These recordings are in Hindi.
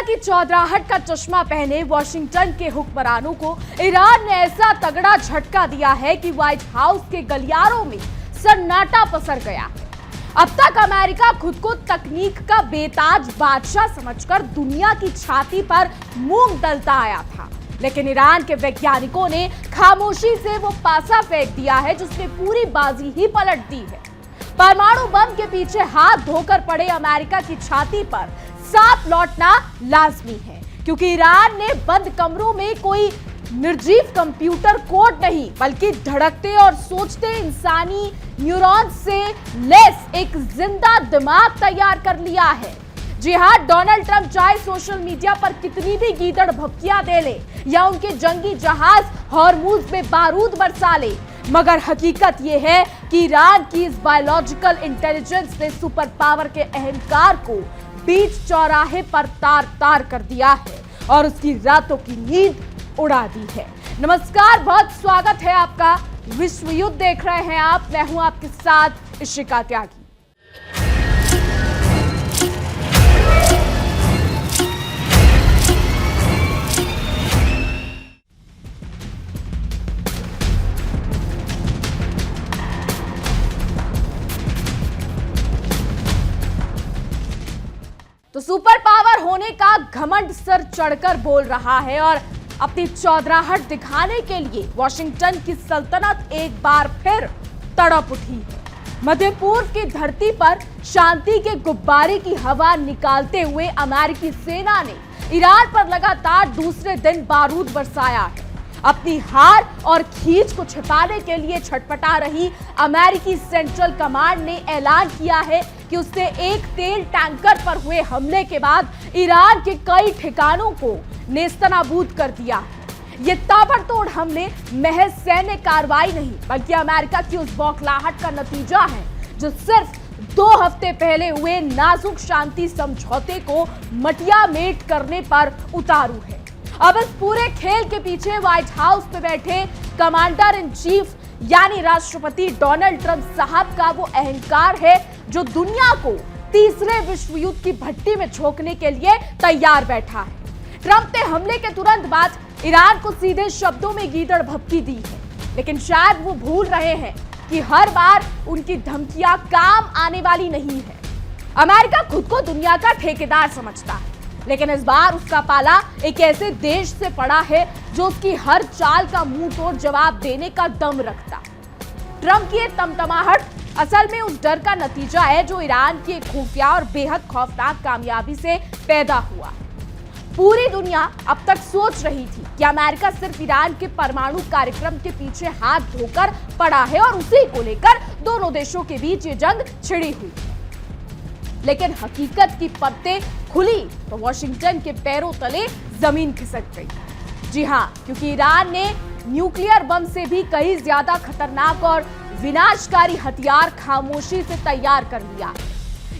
की चौधराहट का चश्मा पहने वाशिंगटन के हुक्मरानों को ईरान ने ऐसा तगड़ा झटका दिया है कि व्हाइट हाउस के गलियारों में सन्नाटा पसर गया। अब तक अमेरिका खुद को तकनीक का बेताज बादशाह समझकर दुनिया की छाती पर मूंग दलता आया था, लेकिन ईरान के वैज्ञानिकों ने खामोशी से वो पासा फेंक दिया है जिसने पूरी बाजी ही पलट दी है। परमाणु बम के पीछे हाथ धोकर पड़े अमेरिका की छाती पर साफ लौटना लाजमी है, क्योंकि ईरान ने बंद कमरों में कोई निर्जीव कंप्यूटर कोड नहीं बल्कि धड़कते और सोचते इंसानी न्यूरॉन्स से लैस एक जिंदा दिमाग तैयार कर लिया है। जी हां, डोनाल्ड ट्रंप चाहे सोशल मीडिया पर कितनी भी गीदड़ भभकियां दे ले या उनके जंगी जहाज हॉर्मुज में बारूद बरसा ले, मगर हकीकत यह है कि ईरान की इस बायोलॉजिकल इंटेलिजेंस ने सुपर पावर के अहंकार को बीच चौराहे पर तार तार कर दिया है और उसकी रातों की नींद उड़ा दी है। नमस्कार, बहुत स्वागत है आपका। विश्व युद्ध देख रहे हैं आप, मैं हूं आपके साथ इशिका त्यागी। तो सुपर पावर होने का घमंड सर चढ़कर बोल रहा है और अपनी चौधराहट दिखाने के लिए वाशिंगटन की सल्तनत एक बार फिर तड़प उठी है। मध्य पूर्व की धरती पर शांति के गुब्बारे की हवा निकालते हुए अमेरिकी सेना ने ईरान पर लगातार दूसरे दिन बारूद बरसाया है। अपनी हार और खींच को छिपाने के लिए छटपटा रही अमेरिकी सेंट्रल कमांड ने ऐलान किया है कि उसने एक तेल टैंकर पर हुए हमले के बाद ईरान के कई ठिकानों को नेस्तनाबूद कर दिया है। ये ताबड़तोड़ हमले महज सैन्य कार्रवाई नहीं बल्कि अमेरिका की उस बौखलाहट का नतीजा है जो सिर्फ 2 हफ्ते पहले हुए नाजुक शांति समझौते को मटियामेट करने पर उतारू है। अब इस पूरे खेल के पीछे व्हाइट हाउस पे बैठे कमांडर इन चीफ यानी राष्ट्रपति डोनाल्ड ट्रंप साहब का वो अहंकार है जो दुनिया को तीसरे विश्व युद्ध की भट्टी में झोंकने के लिए तैयार बैठा है। ट्रंप ने हमले के तुरंत बाद ईरान को सीधे शब्दों में गीदड़ भभकी दी है, लेकिन शायद वो भूल रहे हैं कि हर बार उनकी धमकियां काम आने वाली नहीं है। अमेरिका खुद को दुनिया का ठेकेदार समझता है, लेकिन इस बार उसका पाला एक ऐसे देश से पड़ा है जो उसकी हर चाल का मुंह तोड़ जवाब देने का दम रखता। ट्रंप की ये तमतमाहट असल में उस डर का नतीजा है जो ईरान की एक खुफिया और बेहद खौफनाक कामयाबी से पैदा हुआ। पूरी दुनिया अब तक सोच रही थी कि अमेरिका सिर्फ ईरान के परमाणु कार्यक्रम के पीछे हाथ धोकर पड़ा है और उसी को लेकर दोनों देशों के बीच ये जंग छिड़ी हुई है, लेकिन हकीकत की परतें खुली तो वाशिंगटन के पैरों तले जमीन खिसक गई। जी हां, क्योंकि ईरान ने न्यूक्लियर बम से भी कहीं ज्यादा खतरनाक और विनाशकारी हथियार खामोशी से तैयार कर लिया है।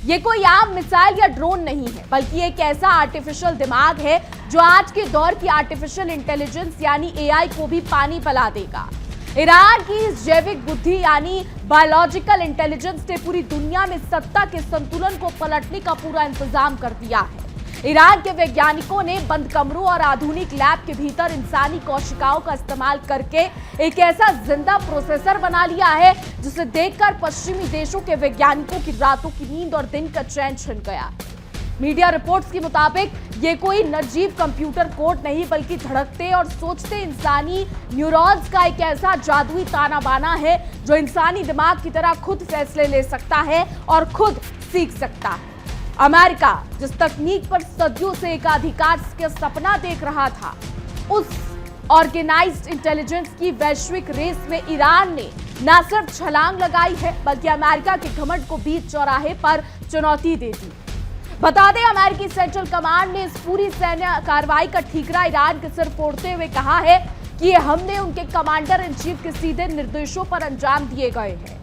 ये कोई आम मिसाइल या ड्रोन नहीं है बल्कि एक ऐसा आर्टिफिशियल दिमाग है जो आज के दौर की आर्टिफिशियल इंटेलिजेंस यानी एआई को भी पानी पिला देगा। ईरान की इस जैविक बुद्धि यानी बायोलॉजिकल इंटेलिजेंस ने पूरी दुनिया में सत्ता के संतुलन को पलटने का पूरा इंतजाम कर दिया है। ईरान के वैज्ञानिकों ने बंद कमरों और आधुनिक लैब के भीतर इंसानी कोशिकाओं का इस्तेमाल करके एक ऐसा जिंदा प्रोसेसर बना लिया है जिसे देखकर पश्चिमी देशों के वैज्ञानिकों की रातों की नींद और दिन का चैन छिन गया। मीडिया रिपोर्ट्स के मुताबिक ये कोई निर्जीव कंप्यूटर कोड नहीं बल्कि धड़कते और सोचते इंसानी न्यूरॉन्स का एक ऐसा जादुई ताना बाना है जो इंसानी दिमाग की तरह खुद फैसले ले सकता है और खुद सीख सकता है। अमेरिका जिस तकनीक पर सदियों से एकाधिकार का सपना देख रहा था, उस ऑर्गेनाइज्ड इंटेलिजेंस की वैश्विक रेस में ईरान ने न सिर्फ छलांग लगाई है बल्कि अमेरिका के घमंड को बीच चौराहे पर चुनौती दे दी। बता दें, अमेरिकी सेंट्रल कमांड ने इस पूरी सैन्य कार्रवाई का ठीकरा ईरान के सिर फोड़ते हुए कहा है कि ये हमले उनके कमांडर इन चीफ के सीधे निर्देशों पर अंजाम दिए गए हैं।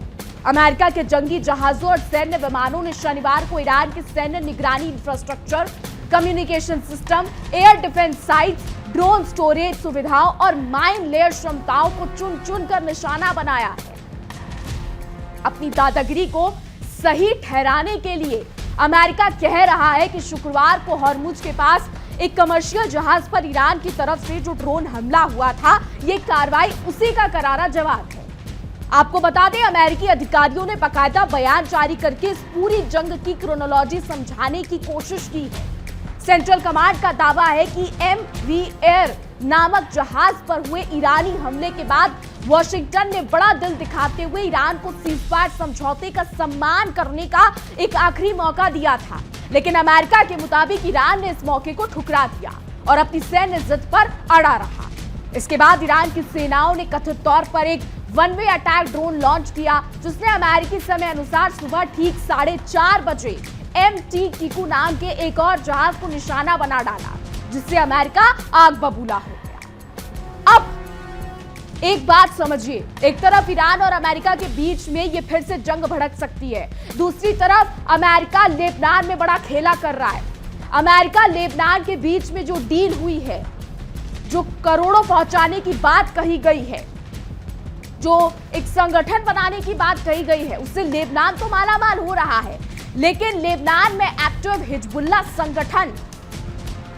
अमेरिका के जंगी जहाजों और सैन्य विमानों ने शनिवार को ईरान के सैन्य निगरानी infrastructure, communication system, air defence sites, drone storage सुविधाओं और माइन लेयर क्षमताओं को चुन चुन कर निशाना बनाया है। अपनी दादागिरी को सही ठहराने के लिए अमेरिका कह रहा है कि शुक्रवार को हॉर्मुज के पास एक कमर्शियल जहाज पर ईरान की तरफ से जो ड्रोन हमला हुआ था, ये कार्रवाई उसी का करारा जवाब है। आपको बता दें, अमेरिकी अधिकारियों ने बाकायदा बयान जारी करके इस पूरी जंग की क्रोनोलॉजी समझाने की कोशिश की है। सेंट्रल कमांड का दावा है कि MV एयर नामक जहाज पर हुए ईरानी हमले के बाद वॉशिंगटन ने बड़ा दिल दिखाते हुए ईरान को सीजफायर समझौते का सम्मान करने का एक आखिरी मौका दिया था, लेकिन अमेरिका के मुताबिक ईरान ने इस मौके को ठुकरा दिया और अपनी सैन्य जिद पर अड़ा रहा। इसके बाद ईरान की सेनाओं ने कथित तौर पर एक one way attack drone launch किया, जिसने अमेरिकी समय अनुसार सुबह ठीक 4:30 बजे MT टीकू नाम के एक और जहाज को निशाना बना डाला, जिससे अमेरिका आग बबूला हो गया। अब एक बात समझिए, एक तरफ ईरान और अमेरिका के बीच में ये फिर से जंग भड़क सकती है, दूसरी तरफ अमेरिका लेबनान में बड़ा खेला कर रहा है। अमेरिका लेबनान के बीच में जो डील हुई है, जो करोड़ों पहुंचाने की बात कही गई है, जो एक संगठन बनाने की बात कही गई है, उससे लेबनान तो मालामाल हो रहा है, लेकिन लेबनान में एक्टिव हिजबुल्लाह संगठन,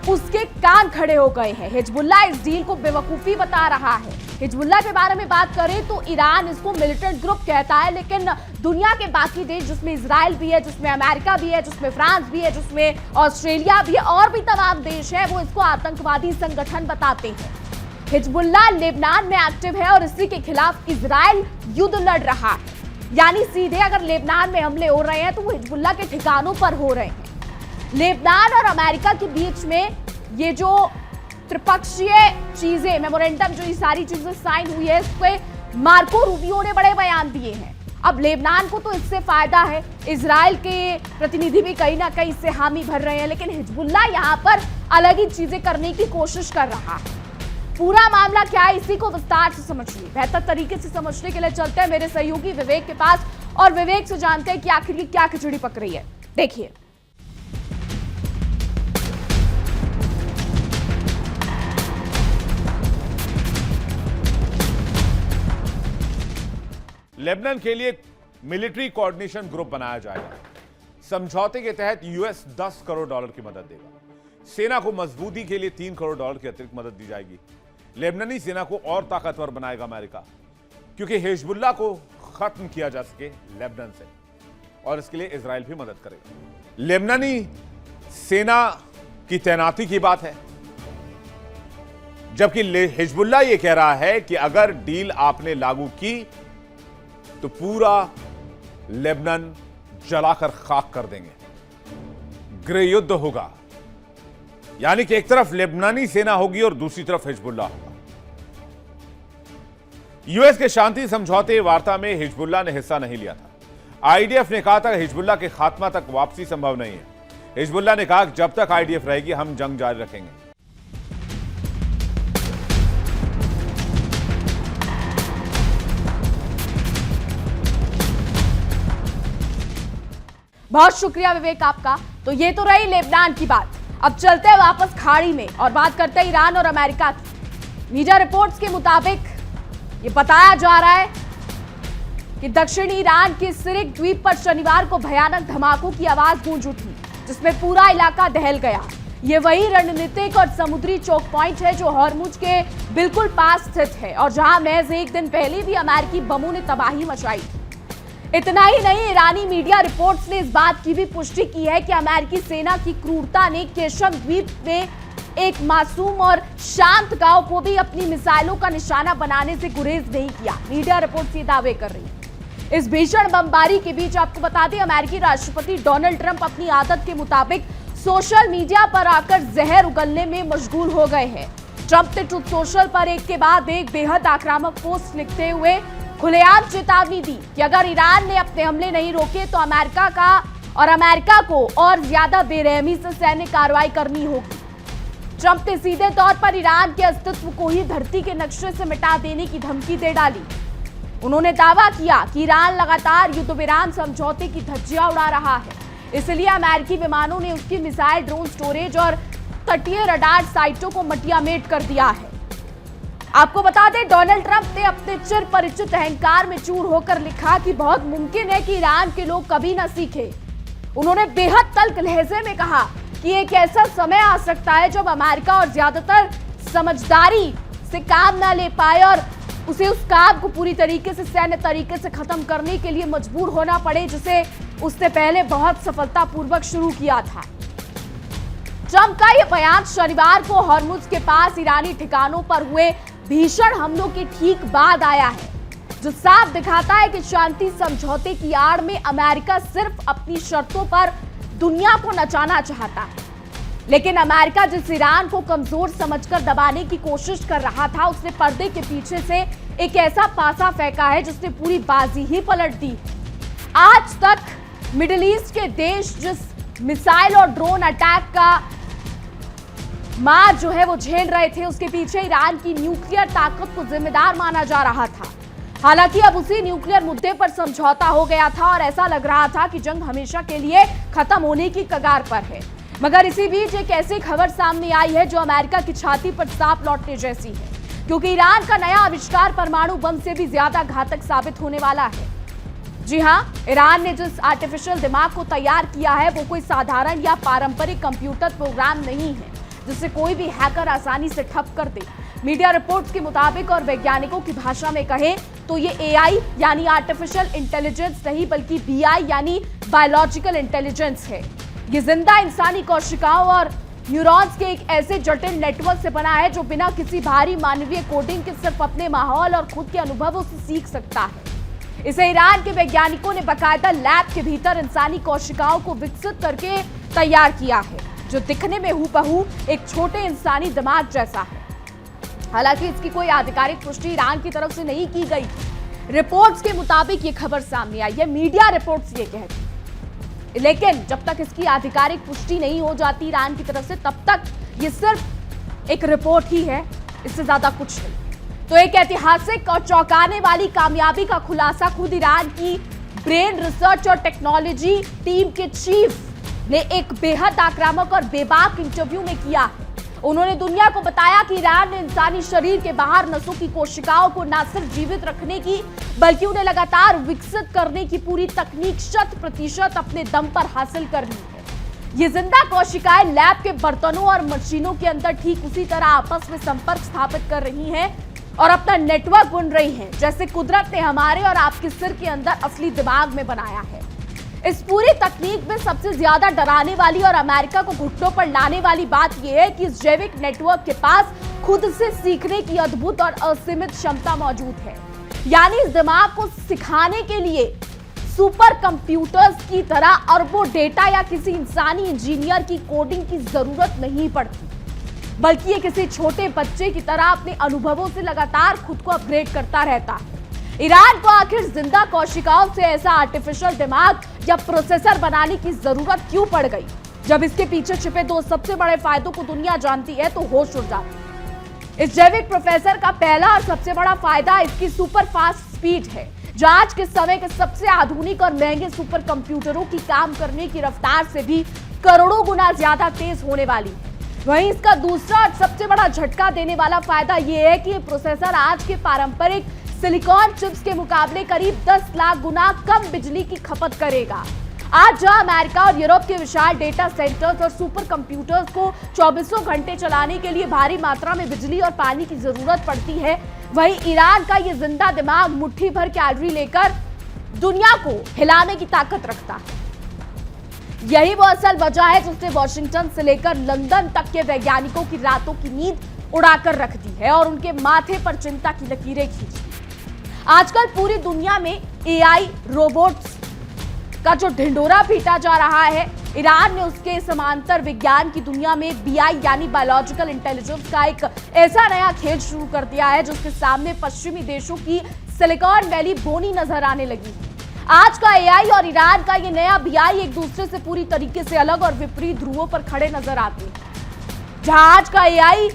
उसके कान खड़े हो गए हैं। हिजबुल्लाह इस डील को बेवकूफी बता रहा है। हिजबुल्लाह के बारे में बात करें तो ईरान इसको मिलिटेंट ग्रुप कहता है, लेकिन दुनिया के बाकी देश, जिसमें इजराइल भी है, जिसमें अमेरिका भी है, जिसमें फ्रांस भी है, जिसमें ऑस्ट्रेलिया भी है, और भी तमाम देश है, वो इसको आतंकवादी संगठन बताते हैं। हिजबुल्लाह लेबनान में एक्टिव है और इसी के खिलाफ इजराइल युद्ध लड़ रहा है। यानी सीधे अगर लेबनान में हमले हो रहे हैं तो वो हिजबुल्लाह के ठिकानों पर हो रहे हैं। लेबनान और अमेरिका के बीच में ये जो त्रिपक्षीय चीजें, मेमोरेंडम, जो ये सारी चीजें साइन हुई है, इस पे मार्को रूबियो ने बड़े बयान दिए हैं। अब लेबनान को तो इससे फायदा है, इजराइल के प्रतिनिधि भी कहीं ना कहीं इससे हामी भर रहे हैं, लेकिन हिजबुल्लाह यहाँ पर अलग ही चीजें करने की कोशिश कर रहा है। पूरा मामला क्या है, इसी को विस्तार से समझिए। बेहतर तरीके से समझने के लिए चलते हैं मेरे सहयोगी विवेक के पास और विवेक से जानते हैं कि आखिर ये क्या खिचड़ी पक रही है। देखिए, लेबनान के लिए मिलिट्री कोऑर्डिनेशन ग्रुप बनाया जाएगा। समझौते के तहत यूएस $10 करोड़ की मदद देगा। सेना को मजबूती के लिए $3 करोड़ की अतिरिक्त मदद दी जाएगी। लेबनानी सेना को और ताकतवर बनाएगा अमेरिका, क्योंकि हिजबुल्लाह को खत्म किया जा सके लेबनान से, और इसके लिए इजराइल भी मदद करेगा। लेबनानी सेना की तैनाती की बात है, जबकि हिजबुल्लाह यह कह रहा है कि अगर डील आपने लागू की तो पूरा लेबनान जलाकर खाक कर देंगे, गृह युद्ध होगा। यानी कि एक तरफ लेबनानी सेना होगी और दूसरी तरफ हिजबुल्लाह होगा। यूएस के शांति समझौते वार्ता में हिजबुल्लाह ने हिस्सा नहीं लिया था। आईडीएफ ने कहा था कि हिजबुल्लाह के खात्मा तक वापसी संभव नहीं है। हिजबुल्लाह ने कहा कि जब तक आईडीएफ रहेगी हम जंग जारी रखेंगे। बहुत शुक्रिया विवेक आपका। तो ये तो रही लेबनान की बात। अब चलते हैं वापस खाड़ी में और बात करते हैं ईरान और अमेरिका की। मीडिया रिपोर्ट्स के मुताबिक ये बताया जा रहा है कि दक्षिणी ईरान के सिरिक द्वीप पर शनिवार को भयानक धमाकों की आवाज गूंज उठी, जिसमें पूरा इलाका दहल गया। ये वही रणनीतिक और समुद्री चौक पॉइंट है जो हॉर्मुज के बिल्कुल पास स्थित है और जहां महज एक दिन पहले भी अमेरिकी बमों ने तबाही मचाई थी। इतना ही नहीं, ईरानी मीडिया रिपोर्ट्स ने इस बात की भी पुष्टि की है कि अमेरिकी सेना की क्रूरता ने केशम द्वीप में एक मासूम और शांत गांव को भी अपनी मिसाइलों का निशाना बनाने से गुरेज नहीं किया। मीडिया रिपोर्ट्स ये दावे कर रही है। इस भीषण बमबारी के बीच आपको बता दें, अमेरिकी राष्ट्रपति डोनाल्ड ट्रंप अपनी आदत के मुताबिक सोशल मीडिया पर आकर जहर उगलने में मशगूल हो गए हैं। ट्रंप ने ट्रुथ सोशल पर एक के बाद एक बेहद आक्रामक पोस्ट लिखते हुए खुलेआम चेतावनी दी कि अगर ईरान ने अपने हमले नहीं रोके तो अमेरिका को और ज्यादा बेरहमी से सैन्य कार्रवाई करनी होगी। ट्रंप ने सीधे तौर पर ईरान के अस्तित्व को ही धरती के नक्शे से मिटा देने की धमकी दे डाली। उन्होंने दावा किया कि ईरान लगातार युद्ध विराम समझौते की धज्जियां उड़ा रहा है, इसलिए अमेरिकी विमानों ने उसकी मिसाइल, ड्रोन स्टोरेज और तटीय रडार साइटों को मटियामेट कर दिया है। आपको बता दें, डोनाल्ड ट्रंप ने अपने चिर परिचित अहंकार में चूर होकर लिखा कि बहुत मुमकिन है कि ईरान के लोग कभी ना सीखे। उन्होंने बेहद तल्ख लहजे में कहा कि एक ऐसा समय आ सकता है जब अमेरिका और ज्यादातर समझदारी से काम ना ले पाए और उसे उस काम को पूरी तरीके से सैन्य तरीके से खत्म करने के लिए मजबूर होना पड़े, जिसे उसने पहले बहुत सफलतापूर्वक शुरू किया था। ट्रंप का यह बयान शनिवार को हॉर्मुज के पास ईरानी ठिकानों पर हुए भीषण हमलों के ठीक बाद आया है, जो साफ दिखाता है कि शांति समझौते की आड़ में अमेरिका सिर्फ अपनी शर्तों पर दुनिया को नचाना चाहता है। लेकिन अमेरिका जिस ईरान को कमजोर समझकर दबाने की कोशिश कर रहा था, उसने पर्दे के पीछे से एक ऐसा पासा फेंका है जिसने पूरी बाजी ही पलट दी। आज तक मिडिल ईस्ट के देश जिस मिसाइल और ड्रोन अटैक का मार जो है वो झेल रहे थे, उसके पीछे ईरान की न्यूक्लियर ताकत को जिम्मेदार माना जा रहा था। हालांकि अब उसी न्यूक्लियर मुद्दे पर समझौता हो गया था और ऐसा लग रहा था कि जंग हमेशा के लिए खत्म होने की कगार पर है। मगर इसी बीच एक ऐसी खबर सामने आई है जो अमेरिका की छाती पर सांप लौटने जैसी है, क्योंकि ईरान का नया आविष्कार परमाणु बम से भी ज्यादा घातक साबित होने वाला है। जी हां, ईरान ने जिस आर्टिफिशियल दिमाग को तैयार किया है वो कोई साधारण या पारंपरिक कंप्यूटर प्रोग्राम नहीं है जिसे कोई भी हैकर आसानी से ठप कर दे। मीडिया रिपोर्ट्स के मुताबिक और वैज्ञानिकों की भाषा में कहें तो ये एआई यानी आर्टिफिशियल इंटेलिजेंस नहीं बल्कि बीआई यानी बायोलॉजिकल इंटेलिजेंस है। ये जिंदा इंसानी कोशिकाओं और न्यूरॉन्स के एक ऐसे जटिल नेटवर्क से बना है जो बिना किसी भारी मानवीय कोडिंग के सिर्फ अपने माहौल और खुद के अनुभवों से सीख सकता है। इसे ईरान के वैज्ञानिकों ने बाकायदा लैब के भीतर इंसानी कोशिकाओं को विकसित करके तैयार किया है, जो दिखने में हूबहू एक छोटे इंसानी दिमाग जैसा है। हालांकि इसकी कोई आधिकारिक पुष्टि ईरान की तरफ से नहीं की गई। रिपोर्ट्स के मुताबिक ये खबर सामने आई है, मीडिया रिपोर्ट्स ये कहती हैं। लेकिन जब तक इसकी आधिकारिक पुष्टि नहीं हो जाती ईरान की तरफ से, तब तक ये सिर्फ एक रिपोर्ट ही है, इससे ज्यादा कुछ नहीं। तो एक ऐतिहासिक और चौंकाने वाली कामयाबी का खुलासा खुद ईरान की ब्रेन रिसर्च और टेक्नोलॉजी टीम के चीफ ने एक बेहद आक्रामक और बेबाक इंटरव्यू में किया। उन्होंने दुनिया को बताया कि ईरान ने इंसानी शरीर के बाहर नसों की कोशिकाओं को न सिर्फ जीवित रखने की बल्कि उन्हें लगातार विकसित करने की पूरी तकनीक 100% अपने दम पर हासिल कर ली है। ये जिंदा कोशिकाएं लैब के बर्तनों और मशीनों के अंदर ठीक उसी तरह आपस में संपर्क स्थापित कर रही हैं और अपना नेटवर्क बुन रही हैं, जैसे कुदरत ने हमारे और आपके सिर के अंदर असली दिमाग में बनाया है। इस पूरी तकनीक में सबसे ज्यादा डराने वाली और अमेरिका को घुटनों पर लाने वाली बात यह है कि इस जैविक नेटवर्क के पास खुद से सीखने की अद्भुत और असीमित क्षमता मौजूद है। यानी इस दिमाग को सिखाने के लिए सुपर कंप्यूटर्स की तरह अरबों डेटा या किसी इंसानी इंजीनियर की कोडिंग की जरूरत नहीं पड़ती, बल्कि ये किसी छोटे बच्चे की तरह अपने अनुभवों से लगातार खुद को अपग्रेड करता रहता है। ईरान को आखिर जिंदा कोशिकाओं से ऐसा आर्टिफिशियल दिमाग या प्रोसेसर बनाने की जरूरत क्यों पड़ गई? जब इसके पीछे छिपे दो सबसे बड़े फायदों को दुनिया जानती है तो होश उड़ जाती है। इस जैविक प्रोसेसर का पहला और सबसे बड़ा फायदा इसकी सुपर फास्ट स्पीड है, जो आज के समय के सबसे आधुनिक और महंगे सुपर कंप्यूटरों की काम करने की रफ्तार से भी करोड़ों गुना ज्यादा तेज होने वाली है। वहीं इसका दूसरा और सबसे बड़ा झटका देने वाला फायदा यह है कि ये प्रोसेसर आज के पारंपरिक सिलिकॉन चिप्स के मुकाबले करीब 10 लाख गुना कम बिजली की खपत करेगा। आज जहां अमेरिका और यूरोप के विशाल डेटा सेंटर्स और सुपर कंप्यूटर्स को 24 घंटे चलाने के लिए भारी मात्रा में बिजली और पानी की जरूरत पड़ती है, वहीं ईरान का ये जिंदा दिमाग मुट्ठी भर कैलोरी लेकर दुनिया को हिलाने की ताकत रखता है। यही वो असल वजह है जिसने वॉशिंगटन से लेकर लंदन तक के वैज्ञानिकों की रातों की नींद उड़ाकर रख दी है और उनके माथे पर चिंता की लकीरें खींची। आजकल पूरी दुनिया में एआई रोबोट्स का जो ढिंडोरा पीटा जा रहा है, ईरान ने उसके समांतर विज्ञान की दुनिया में बीआई यानी बायोलॉजिकल इंटेलिजेंस का एक ऐसा नया खेल शुरू कर दिया है जिसके सामने पश्चिमी देशों की सिलिकॉन वैली बोनी नजर आने लगी है। आज का एआई और ईरान का ये नया बीआई एक दूसरे से पूरी तरीके से अलग और विपरीत ध्रुवों पर खड़े नजर आते हैं। जहां आज का एआई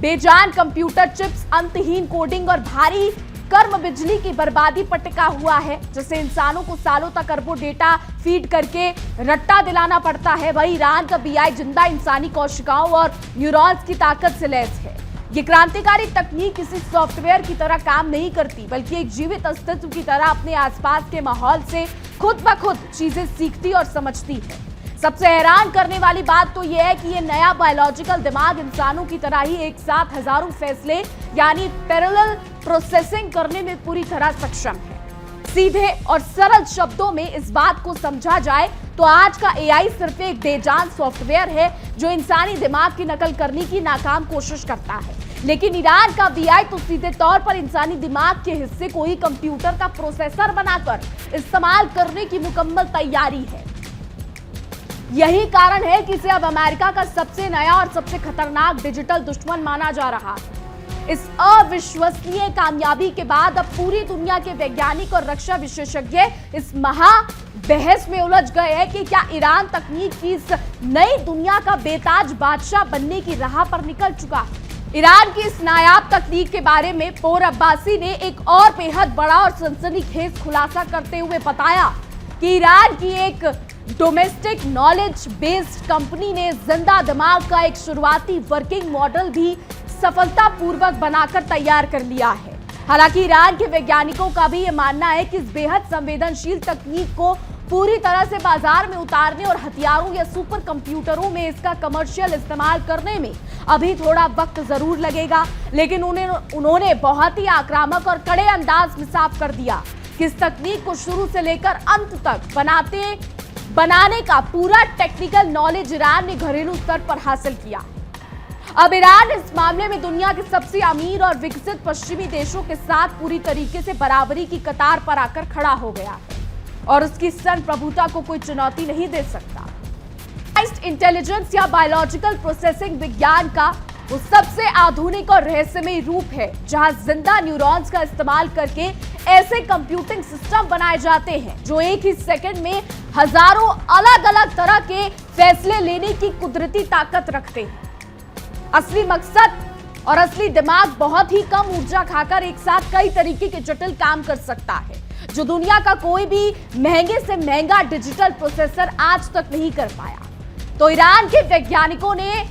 बेजान कंप्यूटर चिप्स, अंतहीन कोडिंग और भारी कर्म बिजली की बर्बादी पर टिका हुआ है, जिससे इंसानों को सालों तक अरबों डेटा फीड करके रट्टा दिलाना पड़ता है, वही ईरान का बीआई जिंदा इंसानी कोशिकाओं और न्यूरॉन्स की ताकत से लैस है। ये क्रांतिकारी तकनीक किसी सॉफ्टवेयर की तरह काम नहीं करती, बल्कि एक जीवित अस्तित्व की तरह अपने आसपास के माहौल से खुद ब खुद चीजें सीखती और समझती है। सबसे हैरान करने वाली बात तो यह है कि यह नया बायोलॉजिकल दिमाग इंसानों की तरह ही एक साथ हजारों फैसले यानी पैरेलल प्रोसेसिंग करने में पूरी तरह सक्षम है। सीधे और सरल शब्दों में इस बात को समझा जाए तो आज का एआई सिर्फ एक बेजान सॉफ्टवेयर है जो इंसानी दिमाग की नकल करने की नाकाम कोशिश करता है। लेकिन ईरान का बीआई तो सीधे तौर पर इंसानी दिमाग के हिस्से को ही कंप्यूटर का प्रोसेसर बनाकर इस्तेमाल करने की मुकम्मल तैयारी है। यही कारण है कि इसे अब अमेरिका का सबसे नया और सबसे खतरनाक डिजिटल दुश्मन माना जा रहा है। इस अविश्वसनीय कामयाबी के बाद अब पूरी दुनिया के वैज्ञानिक और रक्षा विशेषज्ञ इस महा बहस में उलझ गए हैं कि क्या ईरान तकनीक की इस नई दुनिया का बेताज बादशाह बनने की राह पर निकल चुका है। ईरान की इस नायाब तकनीक के बारे में पोर अब्बासी ने एक और बेहद बड़ा और सनसनीखेज खुलासा करते हुए बताया कि ईरान की एक डोमेस्टिक नॉलेज बेस्ड कंपनी ने जिंदा दिमाग का एक शुरुआती वर्किंग मॉडल भी सफलतापूर्वक बनाकर तैयार कर लिया है। हालांकि ईरान के वैज्ञानिकों का भी यह मानना है कि इस बेहद संवेदनशील तकनीक को पूरी तरह से बाजार में उतारने और हथियारों या सुपर कंप्यूटरों में इसका कमर्शियल इस्तेमाल करने में अभी थोड़ा वक्त जरूर लगेगा। लेकिन उन्होंने बहुत ही आक्रामक और कड़े अंदाज में साफ कर दिया कि इस तकनीक को शुरू से लेकर अंत तक बनाने का पूरा टेक्निकल नॉलेज ईरान ने घरेलू स्तर पर हासिल किया। अब ईरान इस मामले में दुनिया के सबसे अमीर और विकसित पश्चिमी देशों के साथ पूरी तरीके से बराबरी की कतार पर आकर खड़ा हो गया है और उसकी संप्रभुता को कोई चुनौती नहीं दे सकता। इंटेलिजेंस या बायोलॉजिकल प्रोसेसिंग विज्ञान का वो सबसे आधुनिक और रहस्यमय रूप है जहां जिंदा न्यूरॉन्स का इस्तेमाल करके ऐसे कंप्यूटिंग सिस्टम बनाए जाते हैं जो एक ही सेकंड में हजारों अलग अलग तरह के फैसले लेने की कुदरती ताकत रखते हैं। असली मकसद और असली दिमाग बहुत ही कम ऊर्जा खाकर एक साथ कई तरीके के जटिल काम कर सकता है जो दुनिया का कोई भी महंगे से महंगा डिजिटल प्रोसेसर आज तक नहीं कर पाया। तो ईरान के वैज्ञानिकों ने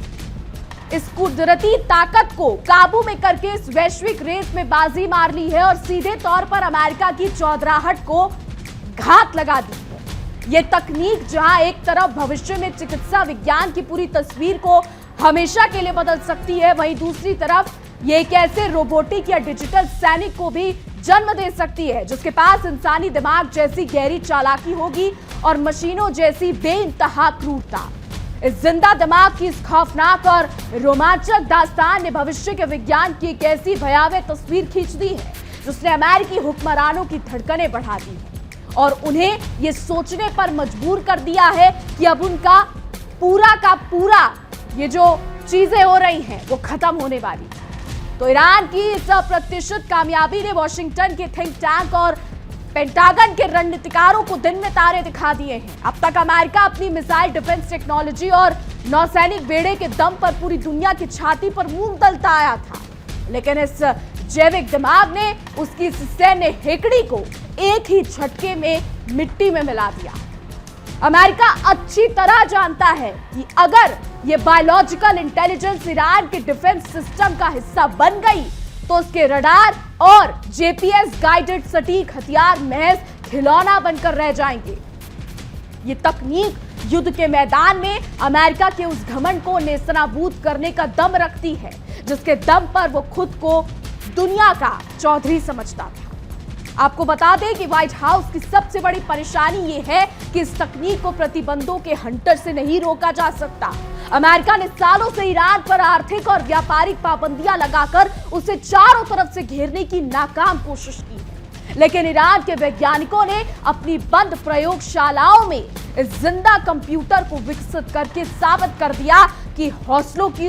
इस कुदरती ताकत को काबू में करके इस वैश्विक रेस में बाजी मार ली है और सीधे तौर पर अमेरिका की चौधराहट को घात लगा दी है। यह तकनीक जहां एक तरफ भविष्य में चिकित्सा विज्ञान की पूरी तस्वीर को हमेशा के लिए बदल सकती है, वहीं दूसरी तरफ ये एक ऐसे रोबोटिक या डिजिटल सैनिक को भी जन्म दे सकती है जिसके पास इंसानी दिमाग जैसी गहरी चालाकी होगी और मशीनों जैसी बेइंतहा क्रूरता। इस जिंदा दिमाग की इस खौफनाक और रोमांचक दास्तान ने भविष्य के विज्ञान की एक ऐसी भयावह तस्वीर खींच दी है जिसने अमेरिकी हुक्मरानों की धड़कनें बढ़ा दी है और उन्हें ये सोचने पर मजबूर कर दिया है कि अब उनका पूरा का पूरा ये जो चीजें हो रही हैं वो खत्म होने वाली है। तो ईरान की इस अप्रत्याशित कामयाबी ने वॉशिंगटन के थिंक टैंक और पेंटागन के रणनीतिकारों को दिन में तारे दिखा दिए हैं। अब तक अमेरिका अपनी मिसाइल डिफेंस टेक्नोलॉजी और नौसैनिक बेड़े के दम पर पूरी दुनिया की छाती पर मूंग दलता आया था, लेकिन इस जैविक दिमाग ने उसकी इस सैन्य हेकड़ी को एक ही झटके में मिट्टी में मिला दिया। अमेरिका अच्छी तरह जानता है कि अगर ये बायोलॉजिकल इंटेलिजेंस ईरान के डिफेंस सिस्टम का हिस्सा बन गई तो उसके रडार और जेपीएस गाइडेड सटीक हथियार महज खिलौना बनकर रह जाएंगे। ये तकनीक युद्ध के मैदान में अमेरिका के उस घमंड को नेस्तनाबूद करने का दम रखती है जिसके दम पर वो खुद को दुनिया का चौधरी समझता था। आपको बता दें कि व्हाइट हाउस की सबसे बड़ी परेशानी ये है कि इस तकनीक को प्रतिबंधों के हंटर से नहीं रोका जा सकता। अमेरिका ने सालों से ईरान पर आर्थिक और व्यापारिक पाबंदियां लगाकर उसे चारों तरफ से घेरने की नाकाम कोशिश की है, लेकिन ईरान के वैज्ञानिकों ने अपनी बंद प्रयोगशालाओं में इस जिंदा कंप्यूटर को विकसित करके साबित कर दिया कि हौसलों की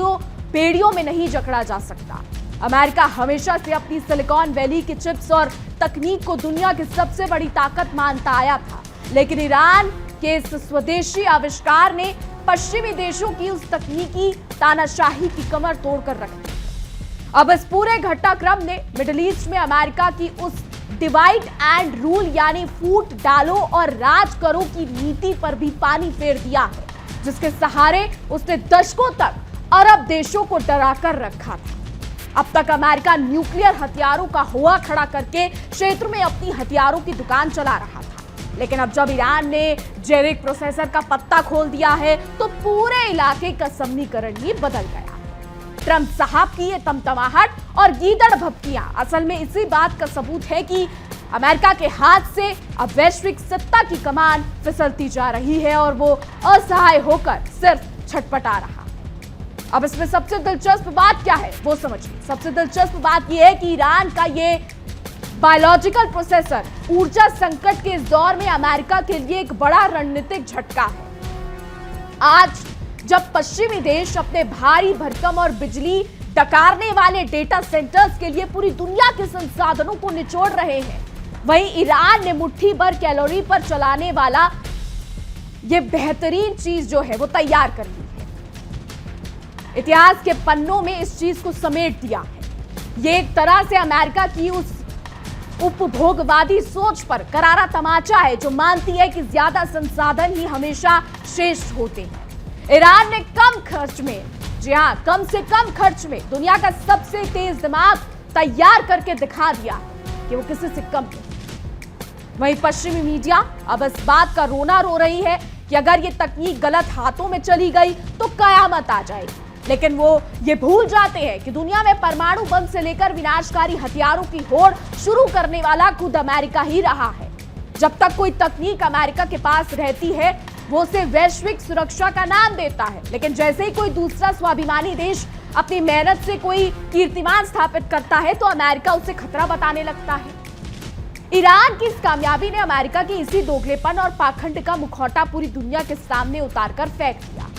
बेड़ियों में नहीं जकड़ा जा सकता। अमेरिका हमेशा से अपनी सिलिकॉन वैली के चिप्स और तकनीक को दुनिया की सबसे बड़ी ताकत मानता आया था, लेकिन ईरान के इस स्वदेशी आविष्कार ने पश्चिमी देशों की उस तकनीकी तानाशाही की कमर तोड़कर रख दी। अब इस पूरे घटनाक्रम ने मिडिल ईस्ट में अमेरिका की उस डिवाइड एंड रूल यानी फूट डालो और राज करो की नीति पर भी पानी फेर दिया है, जिसके सहारे उसने दशकों तक अरब देशों को डराकर रखा था। अब तक अमेरिका न्यूक्लियर हथियारों का हुआ खड़ा करके क्षेत्र में अपनी हथियारों की दुकान चला रहा था, लेकिन अब जब ईरान ने जेरिक प्रोसेसर का पत्ता खोल दिया है तो पूरे इलाके का समीकरण ही बदल गया। ट्रंप साहब की ये तमतमाहट और गीदड़ भभकियां असल में इसी बात का सबूत है कि अमेरिका के हाथ से अब वैश्विक सत्ता की कमान फिसलती जा रही है और वो असहाय होकर सिर्फ छटपटा रहा। अब इसमें सबसे दिलचस्प बात क्या है वो समझिए। सबसे दिलचस्प बात यह है कि ईरान का ये बायोलॉजिकल प्रोसेसर ऊर्जा संकट के इस दौर में अमेरिका के लिए एक बड़ा रणनीतिक झटका है। आज जब पश्चिमी देश अपने भारी भरकम और बिजली डकारने वाले डेटा सेंटर्स के लिए पूरी दुनिया के संसाधनों को निचोड़ रहे हैं, वहीं ईरान ने मुट्ठी भर कैलोरी पर चलाने वाला यह बेहतरीन चीज जो है वो तैयार कर ली है। इतिहास के पन्नों में इस चीज को समेट दिया है। यह एक तरह से अमेरिका की उस उपभोगवादी सोच पर करारा तमाचा है जो मानती है कि ज्यादा संसाधन ही हमेशा श्रेष्ठ होते हैं। ईरान ने कम खर्च में, जी हां, कम से कम खर्च में दुनिया का सबसे तेज दिमाग तैयार करके दिखा दिया कि वो किसी से कम नहीं। वहीं पश्चिमी मीडिया अब इस बात का रोना रो रही है कि अगर ये तकनीक गलत हाथों में चली गई तो कयामत आ जाएगी, लेकिन वो ये भूल जाते हैं कि दुनिया में परमाणु बम से लेकर विनाशकारी हथियारों की होड़ शुरू करने वाला खुद अमेरिका ही रहा है। जब तक कोई तकनीक अमेरिका के पास रहती है वो उसे वैश्विक सुरक्षा का नाम देता है, लेकिन जैसे ही कोई दूसरा स्वाभिमानी देश अपनी मेहनत से कोई कीर्तिमान स्थापित करता है तो अमेरिका उसे खतरा बताने लगता है। ईरान की इस कामयाबी ने अमेरिका के इसी दोगलेपन और पाखंड का मुखौटा पूरी दुनिया के सामने उतारकर फेंक दिया।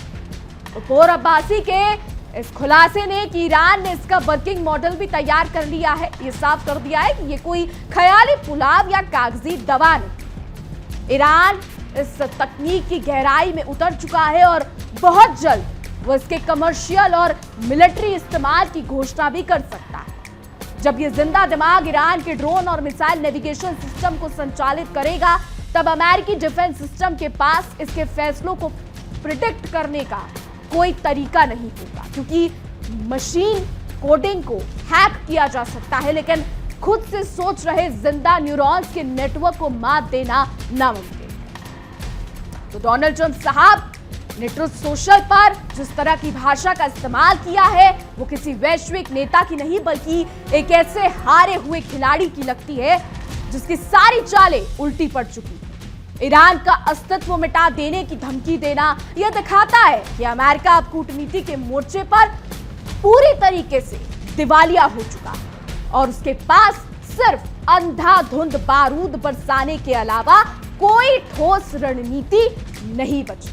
उपोर अब्बासी के इस खुलासे ने कि ईरान ने इसका वर्किंग मॉडल भी तैयार कर लिया है, ये साफ कर दिया है कि ये कोई ख्याली पुलाव या कागजी दवा नहीं। ईरान इस तकनीक की गहराई में उतर चुका है और बहुत जल्द वो इसके कमर्शियल और मिलिट्री इस्तेमाल की घोषणा भी कर सकता है। जब ये जिंदा दिमाग ईरान के ड्रोन और मिसाइल नेविगेशन सिस्टम को संचालित करेगा तब अमेरिकी डिफेंस सिस्टम के पास इसके फैसलों को प्रिडिक्ट करने का कोई तरीका नहीं होगा, क्योंकि मशीन कोडिंग को हैक किया जा सकता है लेकिन खुद से सोच रहे जिंदा न्यूरॉन्स के नेटवर्क को मात देना नामुमकिन है। तो डोनाल्ड ट्रंप साहब ने ट्रुथ सोशल पर जिस तरह की भाषा का इस्तेमाल किया है वो किसी वैश्विक नेता की नहीं बल्कि एक ऐसे हारे हुए खिलाड़ी की लगती है जिसकी सारी चालें उल्टी पड़ चुकी। ईरान का अस्तित्व मिटा देने की धमकी देना यह दिखाता है कि अमेरिका अब कूटनीति के मोर्चे पर पूरी तरीके से दिवालिया हो चुका है और उसके पास सिर्फ अंधाधुंध बारूद बरसाने के अलावा कोई ठोस रणनीति नहीं बची।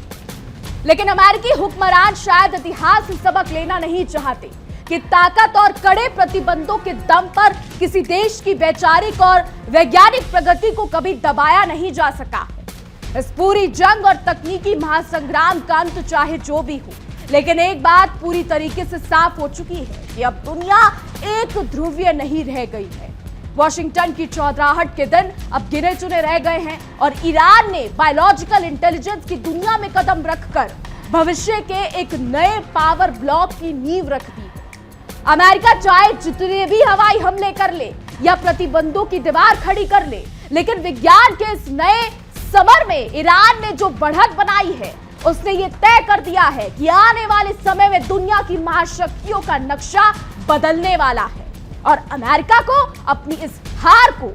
लेकिन अमेरिकी हुक्मरान शायद इतिहास से सबक लेना नहीं चाहते कि ताकत और कड़े प्रतिबंधों के दम पर किसी देश की वैचारिक और वैज्ञानिक प्रगति को कभी दबाया नहीं जा सका है। इस पूरी जंग और तकनीकी महासंग्राम का अंत चाहे जो भी हो, लेकिन एक बात पूरी तरीके से साफ हो चुकी है कि अब दुनिया एक ध्रुवीय नहीं रह गई है। वॉशिंगटन की चौधराहट के दिन अब गिने चुने रह गए हैं और ईरान ने बायोलॉजिकल इंटेलिजेंस की दुनिया में कदम रखकर भविष्य के एक नए पावर ब्लॉक की नींव रख दी। अमेरिका चाहे जितने भी हवाई हमले कर ले या प्रतिबंधों की दीवार खड़ी कर ले, लेकिन विज्ञान के इस नए समर में ईरान ने जो बढ़त बनाई है उसने ये तय कर दिया है कि आने वाले समय में दुनिया की महाशक्तियों का नक्शा बदलने वाला है और अमेरिका को अपनी इस हार को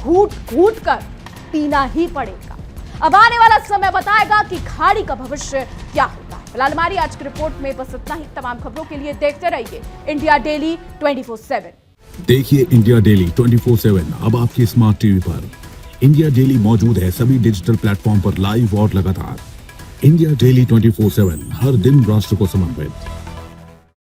घूट घूट कर पीना ही पड़ेगा। अब आने वाला समय बताएगा कि खाड़ी का भविष्य क्या होता है। फिलहाल हमारी आज की रिपोर्ट में बस इतना ही। तमाम खबरों के लिए देखते रहिए इंडिया डेली 24/7। देखिए इंडिया डेली 24/7 अब आपकी स्मार्ट टीवी पर। इंडिया डेली मौजूद है सभी डिजिटल प्लेटफॉर्म पर लाइव और लगातार। इंडिया डेली 24/7 हर दिन राष्ट्र को समर्पित।